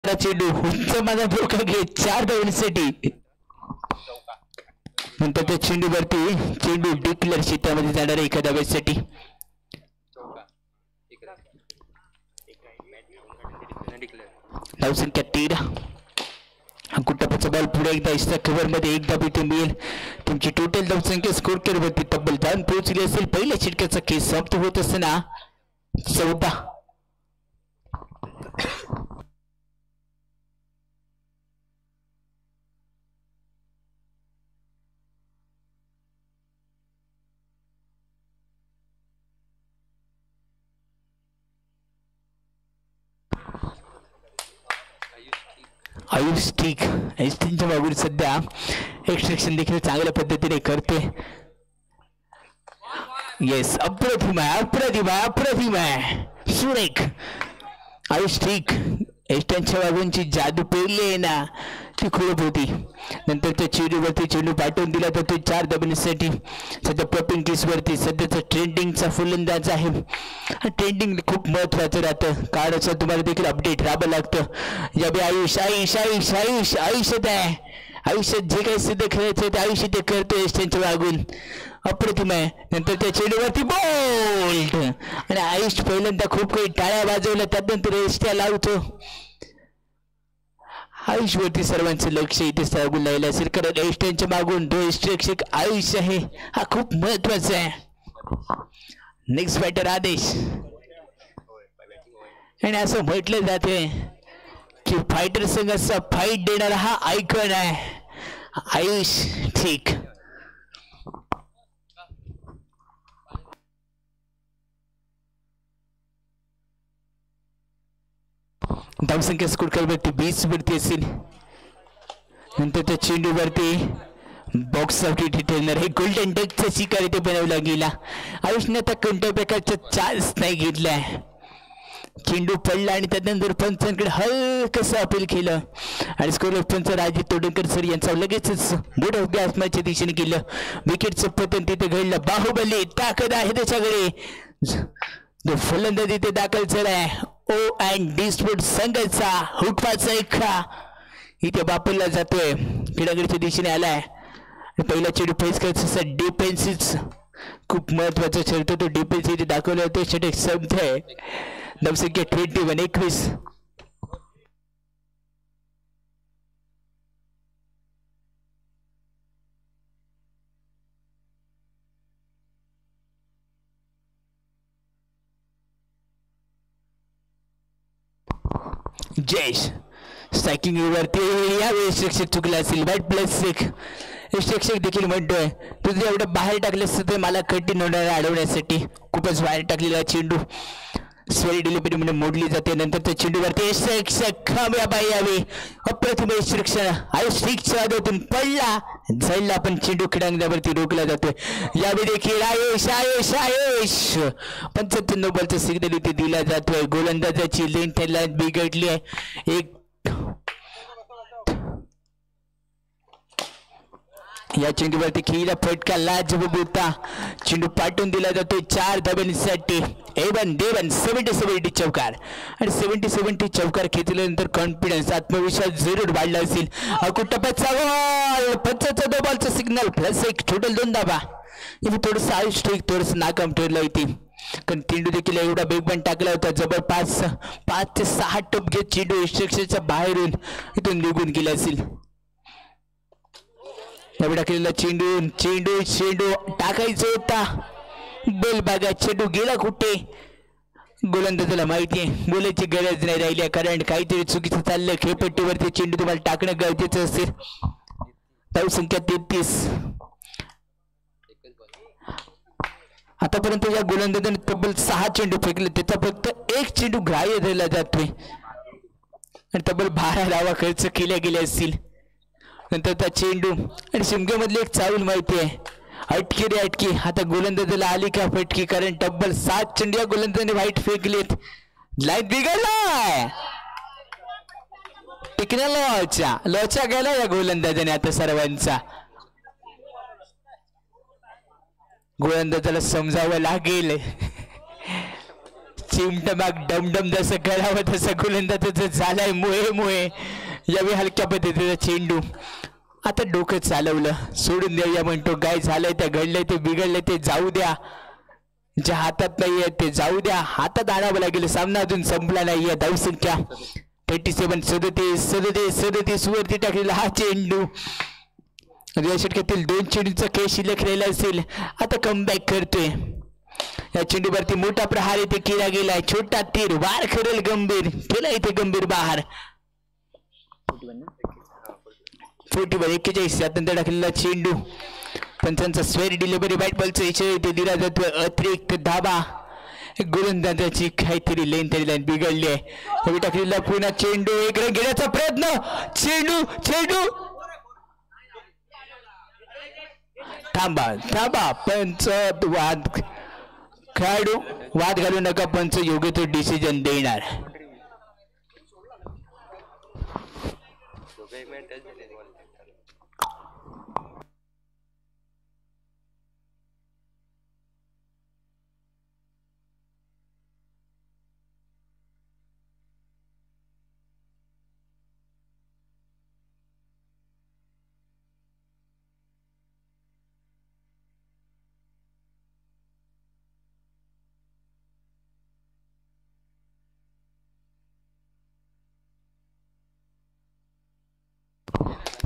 चेंडू उंच माझा डोका घेत 4 धावांसाठी. नंतर त्या चेंडूवरती चेंडू डिक्लेअर शेतामध्ये जाणार आहे 1 धावेसाठी. धावसंख्या 13. कुटपाचा बॉल पुढे एकदा एक्स्ट्रा कव्हर मध्ये 1 धाव इथे मिळेल. तुमची टोटल धावसंख्या स्कोर केवरती तब्बल 10 पोहोचली असेल. पहिल्या षटकाचा खेळ समाप्त होत असताना 14. आयुष ठीक एस्टिनच्या बाजूला सध्या एक्स्ट्रॅक्शन देखील चांगल्या पद्धतीने करते. येस अप्रतिम आहे सुरेख. आयुष ठीक एस्टिनच्या बाजूंची जादू पेरली आहे ना ती खूप होती. नंतर त्या चेंडूवरती चेंडू पाठवून दिला जातो 4 धावांसाठी. सध्या पॉपिंग केसवरती सध्याचा ट्रेंडिंगचा फुलंदाज आहे. ट्रेंडिंग खूप महत्वाचं राहतं. कार्डचं तुम्हाला देखील अपडेट राहावं लागतं. यावे आयुष आयुष आयुष आयुष आयुष्यात आहे. आयुष्यात जे काही सिद्ध करायचं ते आयुष्य ते करतोय त्यांच्या वागून अप्रतिम आहे. नंतर त्या चेंडूवरती बोल्ट आणि आयुष पहिल्यांदा खूप काही टाळ्या वाजवल्या त्यानंतर एस्ट्या लावतो. आयुषवरती सर्वांचं लक्ष इथे लागून राहिलं असेल कारण एस्ट्यांच्या मागून जो एस्ट्रेक्षक आयुष आहे हा खूप महत्वाचा आहे. नेक्स्ट बॅटर आदेश. आणि असं म्हटलं जाते की फायटर संघ असा फाईट देणारा हा आयकॉन आहे. आयुष ठीक. धावसंख्या स्कोर करवरती 20 वरती असेल. नंतर त्या चेंडूवरती बॉक्स आउट ठरणार हे गोल्डन डकचा शिकार इथे बनवला गेला. आयुषने आता कोणत्या प्रकारचा चान्स नाही घेतलाय. चेंडू पडला आणि त्यानंतर पंचांकडे हलकसं अपील केलं आणि स्कोर पंच राजीव तोडणकर सर यांचा लगेचच मूड ऑफ द आसमानच्या दिशेने केलं. विकेटचं पतन तिथे घडलं. बाहुबली ताकद आहे त्याच्याकडे. जो फलंदाज इथे दाखल झालाय ओ अँड डी स्पोर्ट संघाचा हुटवाचा एका इथे वापरला जातोय. क्रीडागडच्या दिशेने आलाय. पहिला चेंडू फेस करायचा डिफेन्स खूप महत्वाचा ठरतो. तो डिफेन्स इथे दाखवला होतो. षटक संपतंय. धावसंख्या 21. जयेश स्ट्रायकिंग वरती यावेळी शिक्षक चुकला असेल. बॅट प्लस 1 शिक्षक देखील म्हणतोय तुझं एवढं बाहेर टाकलं असतं तर मला कठीण होणार अडवण्यासाठी. खूपच बाहेर टाकलेला चेंडू स्वेरी डिलिव्हरी म्हणून मोडली जाते. नंतर त्या चेंडूवरती शिक्षक यावे अप्रतिम शिक्षण आयुष ठीकच्या आदतून पडला झडला पण चेंडू क्रीडांगणावरती रोखला जातोय. यावेळी देखील आयुष आयुष आयुष 95 बॉलचा सिग्नल इथे दिला जातोय. गोलंदाजाची लेंथ त्याला बिघडली आहे. एक या चेंडूवरती खेळीला फटका लाजवाब होता. चेंडू पाठवून दिला जातोय 4 धावांसाठी. एवन देवन 70 चौकार आणि 70 चौकार खेचल्यानंतर कॉन्फिडन्स आत्मविश्वास जरूर वाढला असेल. कुटपाचा बॉल 55 बॉलचा सिग्नल +1 टोटल 2 धावा. थोडस आयुष ठीक थोडस नाकाम ठरलं होती कारण चेंडू देखील एवढा बेगबन टाकला होता. जवळपास 5 ते 6 टप घेत चेंडू स्ट्रक्चरच्या बाहेरून इथून निघून गेला असेल. टाकलेला चेंडू चेंडू चेंडू टाकायचा होता. बोल बघा चेंडू गेला कुठे. गोलंदाजाला माहिती आहे बोलायची गरज नाही राहिली कारण काहीतरी चुकीचं चाललं. खेळपट्टीवरती चेंडू तुम्हाला टाकणं गरजेचं असेल. धावसंख्या 33. आतापर्यंत या गोलंदाजाने तब्बल 6 चेंडू फेकले. त्याचा फक्त 1 चेंडू ग्राह्य धरला जातोय आणि तब्बल 12 धावा खर्च केल्या गेल्या असतील. नंतर त्या चेंडू आणि शिमग्यामधली एक चावल माहिती आहे अटकी रे अटकी. आता गोलंदाजाला आली का फटकी कारण तब्बल 7 चेंडू या गोलंदाजाने वाईट फेकलेत. लाईन बिघडलाय टिकण्या लोचा गेला या गोलंदाजाने. आता सर्वांचा गोलंदाजाला समजावं लागेल. चिमटमाग डमडम जसं करावं तसं गोलंदाजाचं झालाय मुळे मुळे. यावेळी हलक्या पद्धतीचा चेंडू. आता डोकं चालवलं, सोडून देऊया म्हणतो. काय झालंय ते घडलंय ते बिघडलंय ते जाऊ द्या, जे हातात नाहीये ते जाऊ द्या. हातात आणावं लागेल. सामना अजून संपला नाहीये. धावसंख्या 37 37 वरती टाकलेला हा चेंडू. या षटकातील 2 चेंडूचा खेळ शिल्लक राहिला असेल. आता कमबॅक करतोय. या चेंडूवरती मोठा प्रहार इथे केला गेलाय. छोटा तीर वार करेल गंभीर, केला इथे गंभीर बाहेर. 41 स्वातंत्र्य टाकलेला चेंडू. पंचांचा स्वेर डिलिव्हरी बॅट बॉलचा इशारा इथे दिला जातोय. अतिरिक्त धाबा. गोलंदाजाची काहीतरी लेन तरी लाईन बिघडली आहे. टाकलेला पुन्हा चेंडू. एक रन घेण्याचा प्रयत्न. चेंडू चेंडू थांबा थांबा. पंच वाद खेळाडू वाद घालू नका. पंच योग्य तो डिसिजन देणार.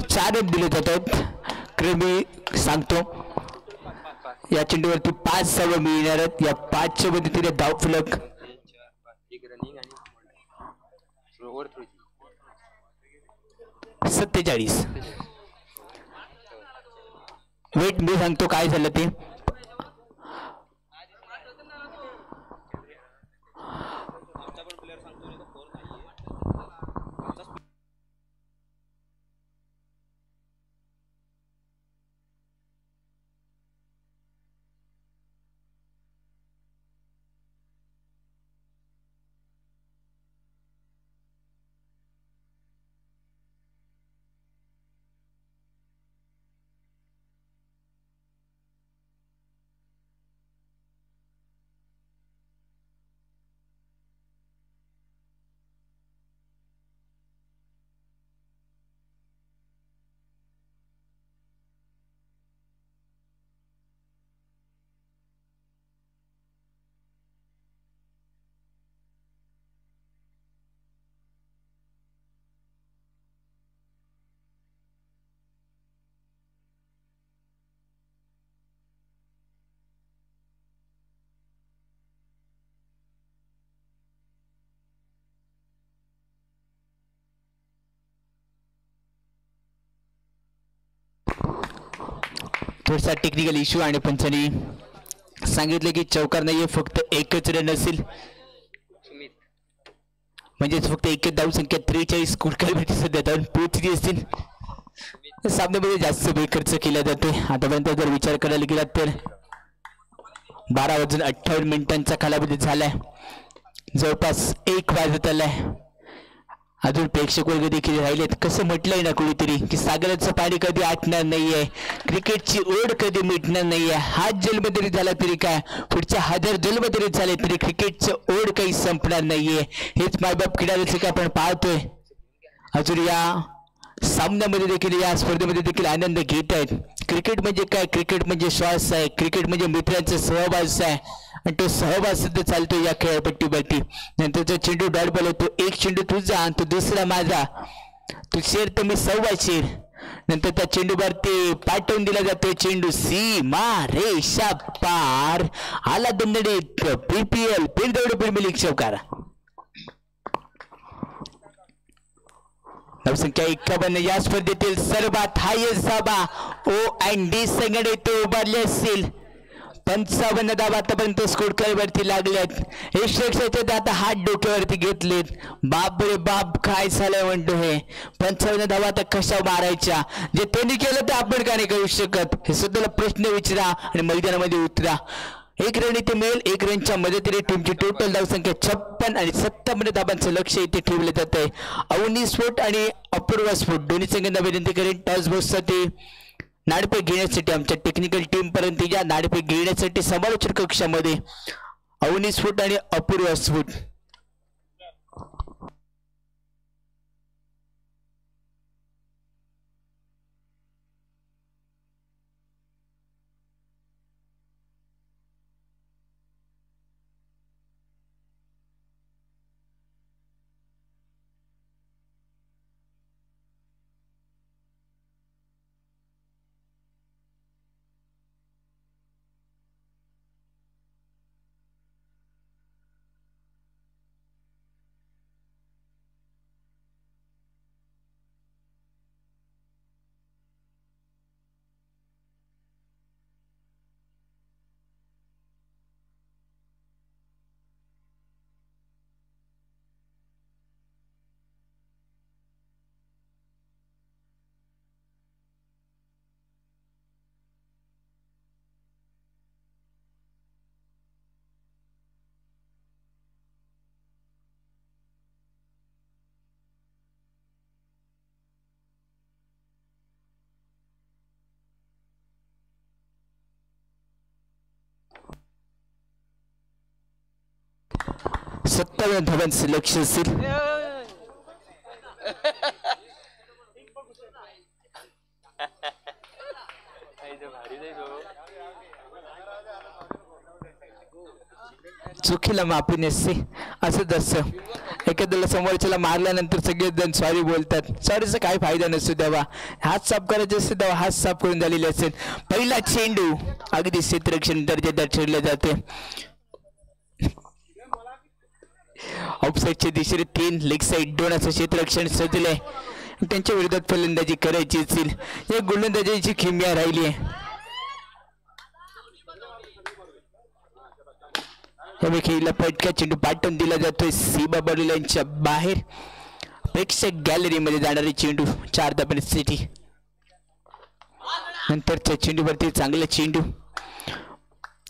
चारच दिले जातात. क्रमी सांगतो या चेंडूवरती 5 धावा मिळणार आहेत. या 5च्या मदतीने धावफलक 47. वेट मी सांगतो काय झालं ते. थोडासा टेक्निकल इश्यू आणि पंचांनी सांगितलं की चौकार नाहीये, फक्त एकच रन असेल. म्हणजेच फक्त एकच धावसंख्या 43 कुडकालवरती सध्या धावून पोहोचली असतील. सामन्यामध्ये जास्त वेळ खर्च केला जातोय. आतापर्यंत जर विचार करायला गेला तर 12:58 कालावधी झालाय. जवळपास 1 वाजत आलाय. अजून प्रेक्षक वर्ग देखील राहिलेत. कसं म्हटलंय ना कोणीतरी की सागराचं पाणी कधी आटणार नाहीये, क्रिकेटची ओढ कधी मिटणार नाहीये. हा जन्म जरी झाला तरी काय, पुढच्या 1000 जन्म जरी झाले तरी क्रिकेटचं ओढ काही संपणार नाहीये. हेच मायबाप खेळाडूचं काय आपण पाहतोय. अजून या सामन्यामध्ये देखील, या स्पर्धेमध्ये देखील आनंद घेत आहेत. क्रिकेट म्हणजे काय, क्रिकेट म्हणजे श्वास आहे, क्रिकेट म्हणजे मित्रांचा सहवास आहे आणि तो सहवास सुद्धा चालतो या खेळपट्टीवरती. नंतरचा चेंडू डॉट बॉल होतो. एक चेंडू तुझा आणि तो दुसरा माझा, तू शेर तर मी 1.25 शेर. नंतर त्या चेंडूवरती पाठवून दिला जातो चेंडू सीमा रेषा पार. आला दणदणीत PPL पिरदौड प्रीमियर लीग चौकार. धावसंख्या 51. या स्पर्धेतील सर्वात हायस्ट धाबा O&D संघाने तो उभारले असतील. 55 धावा आतापर्यंत स्कोर वरती लागल्यात. 161 आता हात डोक्यावरती घेतलेत. बाप रे बाप, काय झालंय म्हणतो हे. 55 धावा आता कशा मारायच्या. जे त्यांनी केलं तर आपण का नाही करू शकत, हे स्वतःला प्रश्न विचारा आणि मैदानामध्ये उतरा. 1 रन इथे मिळेल. 1 रनच्या मदतीने टीमची टोटल धावसंख्या 56 आणि 57 धाबांचं लक्ष इथे ठेवलं जात आहे. अवनी स्फोट आणि अपूर्वा स्फोट दोन्ही संघांना विनंती करेन टॉस बॉक्ससाठी नाणेफेक घेण्यासाठी आमच्या टेक्निकल टीम पर्यंत या. नाणेफेक घेण्यासाठी समालोचन कक्षामध्ये अवनीश फूट आणि अपूर्व फूट. सत्तावन्न धावांचं लक्ष असेल. चुकीला माफी नसते असंच असतं. एखाद्याला समोरच्याला मारल्यानंतर सगळेजण सॉरी बोलतात. सॉरीचा काही फायदा नसतो. तेव्हा हात साफ करायचे असते तेव्हा हात साफ करून झालेले असेल. पहिला चेंडू अगदी क्षेत्ररक्षण दर्जेदार ठरले जाते. ऑफसाईडच्या दिशेने 3 लेग साईड 2 असं क्षेत्ररक्षण सजलंय. त्यांच्या विरोधात फलंदाजी करायची असेल. या गोलंदाजीची किमया राहिली आहे. खेळीला फटका चेंडू पाठवून दिला जातोय सीमा बॉडीलाईनच्या बाहेर. प्रेक्षक गॅलरीमध्ये जाणारे चेंडू 4 धावांसाठी. नंतरच्या चेंडूवरती चांगला चेंडू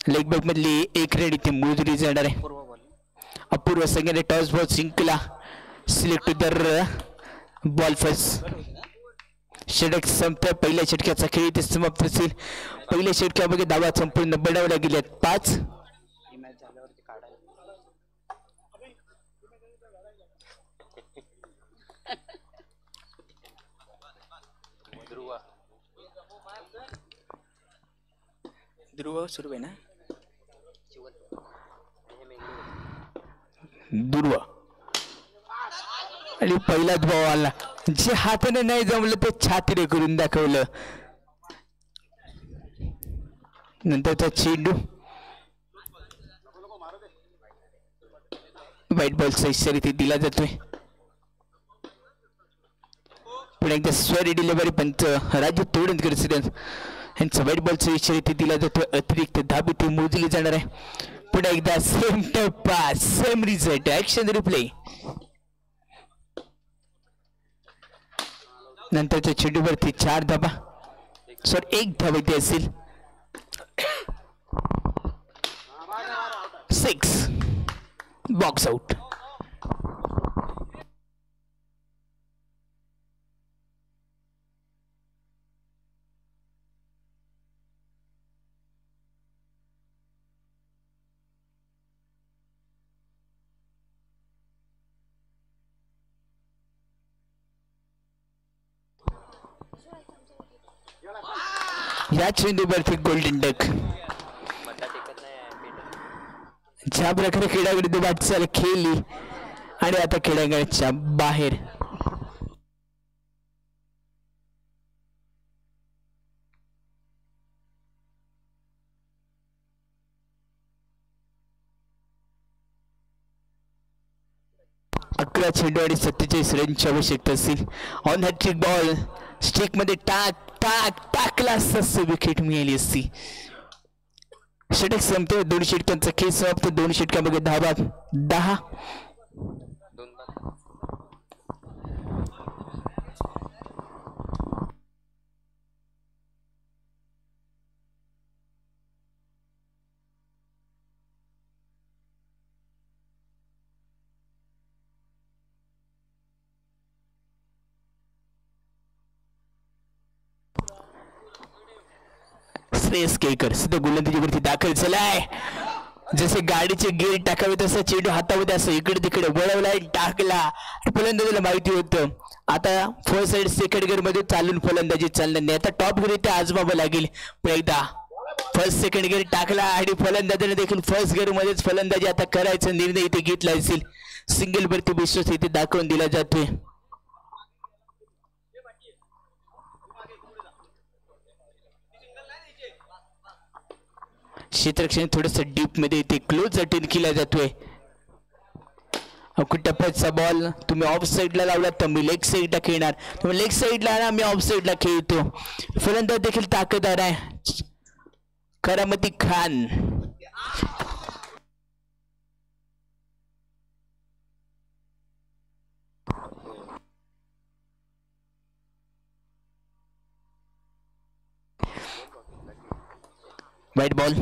लेग बॅक मधली 1 रेड इथे मोजली जाणार आहे. अपूर्व संघाने टॉस बॉल जिंकला. सिलेक्ट दर बॉल फर्स्ट. षटक संपत. पहिल्या षटकाचा खेळ इथे समाप्त असेल. पहिल्या षटकामध्ये धावा संपूर्ण बनवल्या गेल्यात 5. ध्रुव सुरू आहे ना. ध्रुव आणि पहिलाच भाव आला. जे हाताने नाही जमलं ते छातीने करून दाखवलं. नंतरचा चेंडू व्हाईट बॉलचा इशारा इथे दिला जातोय. पुन्हा एकदा स्वरी डिलिव्हरी पंच राजू तोडणकर यांचा व्हाईट बॉलचा इशारा इथे दिला जातोय. अतिरिक्त धाब इथे मोजली जाणार आहे. पुन्हा एकदा सेम टप्पा सेम रिझल्ट. Action replay. नंतरच्या चेंडूवरती 4 धाबा 1 धाव इथे असेल. 6 बॉक्स आउट. या चेंडूवरती गोल्डन डक. ज्या प्रकारे खेळाडू वाटचाल खेळली आणि आता खेळाडूच्या बाहेर. अकरा चेंडू आणि 47 रनची आवश्यकता असेल. ऑन हॅट्रिक बॉल स्टिक मध्ये टाकला असता विकेट मिळाली असती. षटक संपते. 2 षटकांचा खेळ समाप्त. 2 षटकांमध्ये धावा 10. श्रेयस केळकर सध्या गोलंदाजीवरती दाखल झालाय. जसे गाडीचे गिअर टाकावे तसा चेंडू हातामध्ये असं इकडे तिकडे वळवला टाकला. फलंदाजीला माहिती होतं आता फर्स्ट साइड सेकंड गिअर मध्ये चालून फलंदाजी चालणार नाही. आता टॉप गिअर इथे आजमावं लागेल. पण एकदा फर्स्ट सेकंड गिअर टाकला आणि फलंदाजीने देखील फर्स्ट गिअर मध्येच फलंदाजी आता करायचा निर्णय इथे घेतला असेल. सिंगल वरती विश्वास इथे दाखवून दिला जातोय. क्षेत्ररक्षण थोडस डीप मध्ये इथे क्लोज अटेंड केला जातोय. टप्प्याचा बॉल तुम्ही ऑफ साईडला लावला तर मी लेग साईडला खेळणार. तुम्ही लेग साईडला ना मी ऑफ साईडला खेळतो. फलंदाज देखील ताकददार आहे करामती खान. वाईट बॉल.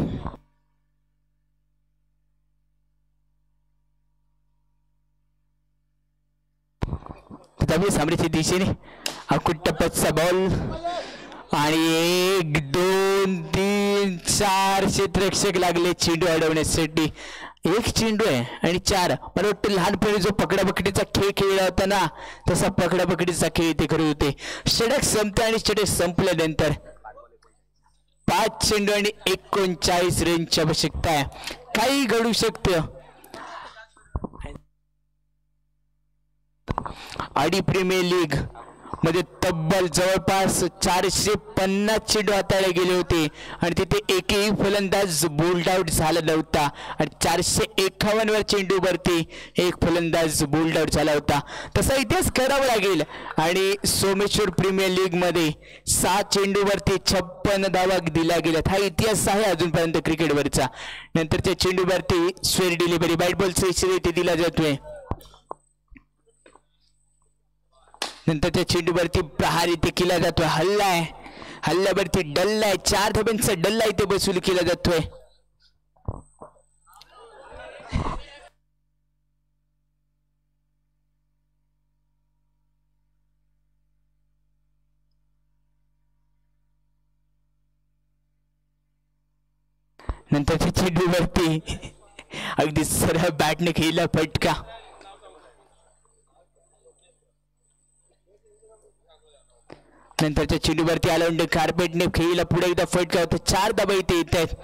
सामनेच्या दिशेने टप्प्याचा बॉल आणि 1 2 3 4 क्षेत्ररक्षक लागले चेंडू अडवण्यासाठी. एक चेंडू आहे आणि 4. मला वाटतं लहानपणी जो पकडापकडीचा खेळ खेळला होता ना तसा पकडापकडीचा खेळ ते करत होते. षटक संपते आणि षटक संपल्यानंतर 5 चेंडू आणि 39 रनची आवश्यकता आहे. काही घडू शकतं. आडी प्रीमियर लीग मध्ये तब्बल जवळपास 450 चेंडू हाताळले गेले होते आणि तिथे एकही फलंदाज बोल्ड आउट झाला नव्हता. आणि 451 वर चेंडूवरती एक फलंदाज बोल्ड आउट झाला होता. तसा इतिहास करावा लागेल. आणि सोमेश्वर प्रीमियर लीग मध्ये 6 चेंडूवरती 56 धावा दिल्या गेल्यात. हा इतिहास आहे अजूनपर्यंत क्रिकेटवरचा. नंतरच्या चेंडूवरती स्वेअर डिलिव्हरी बॅट बॉलचा इशारा इथे दिला जातोय. नंतरच्या चेंडूवरती प्रहार इथे केला जातोय. हल्ला आहे. हल्ल्यावरती डल्ला आहे. 4 धाब्यांचा डल्ला इथे वसूल केला जातोय. नंतरच्या चेंडूवरती अगदी सरळ बॅटने खेळला फटका. नंतरच्या चेंडूवरती आलाउंड कार्पेटने खेळीला पुढे एकदा फटका होता. 4 धाबा इथे येत आहेत.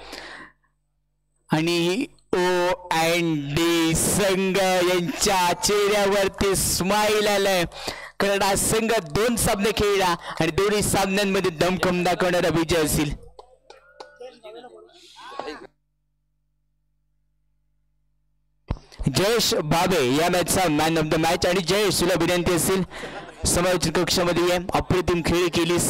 आणि O&D संघ यांच्या चेहऱ्यावरती स्माईल आलाय. कारण हा संघ 2 सामने खेळला आणि दोन्ही सामन्यांमध्ये दमखम दाखवणारा विजय असेल. जयेश बाबे या मॅचचा मॅन ऑफ द मॅच. आणि जयेश तुला विनंती असेल समालोचन कक्षामध्ये अप्रतिम खेळ केलीस.